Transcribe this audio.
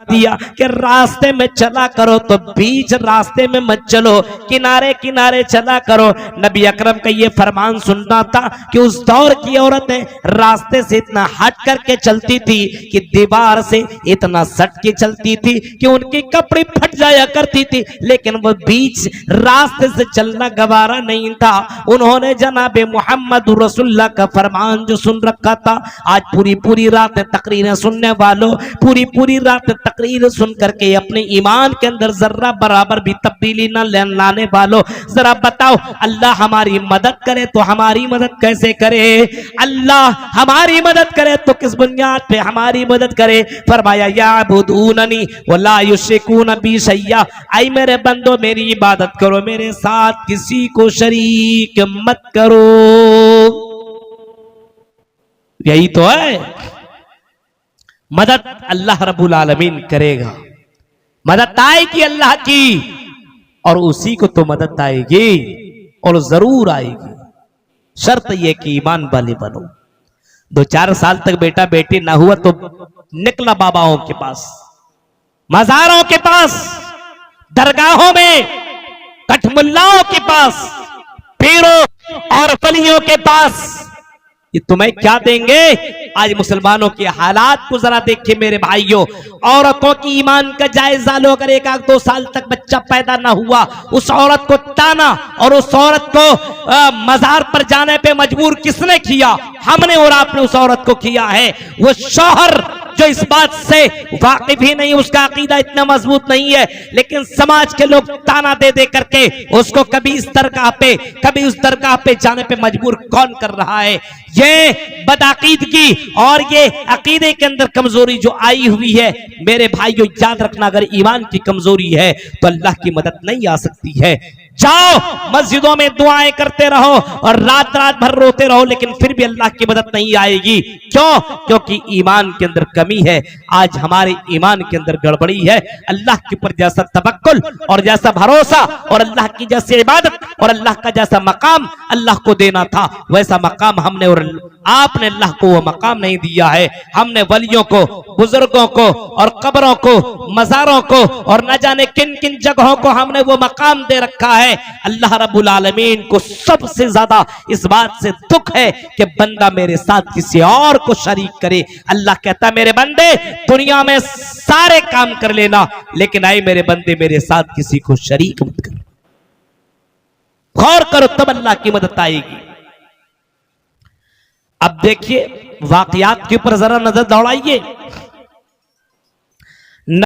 दिया कि रास्ते में चला करो तो बीच रास्ते में मत चलो, किनारे किनारे चला करो। नबी अकरम का ये फरमान सुनना था कि उस दौर की औरतें रास्ते से इतना हट करके चलती थी कि दीवार से इतना सट के चलती थी कि उनकी कपड़े फट जाया करती थी, लेकिन वो बीच रास्ते से चलना गवारा नहीं था। उन्होंने जनाबे मोहम्मद रसूलुल्लाह का फरमान जो सुन रखा था। आज पूरी पूरी रात तकरीरें सुनने वालों, पूरी पूरी रात तकरीर सुन करके अपने ईमान के अंदर जर्रा बराबर भी तब्दीली न लाने वालों, जरा बताओ अल्लाह हमारी मदद करे तो हमारी मदद कैसे करे? अल्लाह हमारी मदद करे तो किस बुनियाद पे हमारी मदद करे? फरमाया याबुदूननी वला युश्रिकून बी शैया, आई मेरे बंदो मेरी इबादत करो, मेरे साथ किसी को शरीक मत करो। यही तो है मदद, अल्लाह रब्बुल आलमीन करेगा। मदद आएगी अल्लाह की और उसी को तो मदद आएगी और जरूर आएगी। शर्त यह कि ईमान वाले बनो। 2-4 साल तक बेटा बेटी ना हुआ तो निकला बाबाओं के पास, मजारों के पास, दरगाहों में, कठमुल्लाओं के पास, पीरों और वलियों के पास। ये तुम्हें क्या देंगे? आज मुसलमानों के हालात को जरा देखिए मेरे भाइयों। औरतों की ईमान का जायजा लो। अगर 1-2 साल तक बच्चा पैदा ना हुआ, उस औरत को ताना और उस औरत को मजार पर जाने पे मजबूर किसने किया? हमने और आपने उस औरत को किया है। वो शौहर जो इस बात से वाकिफ ही नहीं, उसका अकीदा इतना मजबूत नहीं है, लेकिन समाज के लोग ताना दे दे करके उसको कभी इस दरगाह पे कभी उस दरगाह पे जाने पे मजबूर कौन कर रहा है? ये बदअकीदगी और ये अकीदे के अंदर कमजोरी जो आई हुई है मेरे भाइयों, याद रखना अगर ईमान की कमजोरी है तो अल्लाह की मदद नहीं आ सकती है। जाओ मस्जिदों में दुआएं करते रहो और रात रात भर रोते रहो, लेकिन फिर भी अल्लाह की मदद नहीं आएगी। क्यों? क्योंकि ईमान के अंदर कमी है। आज हमारे ईमान के अंदर गड़बड़ी है। अल्लाह के ऊपर जैसा तवक्कुल और जैसा भरोसा और अल्लाह की जैसी इबादत और अल्लाह का जैसा मकाम अल्लाह को देना था, वैसा मकाम हमने और आपने अल्लाह को वो मकाम नहीं दिया है। हमने वलियों को, बुजुर्गों को और कब्रों को, मजारों को और न जाने किन किन जगहों को हमने वो मकाम दे रखा है। अल्लाह रब्बुल आलमीन को सबसे ज्यादा इस बात से दुख है कि बंदा मेरे साथ किसी और को शरीक करे। अल्लाह कहता मेरे बंदे दुनिया में सारे काम कर लेना, लेकिन आए मेरे बंदे मेरे साथ किसी को शरीक मत कर। गौर करो तब अल्लाह की मदद आएगी। अब देखिए वाकयात के ऊपर जरा नजर दौड़ाइए।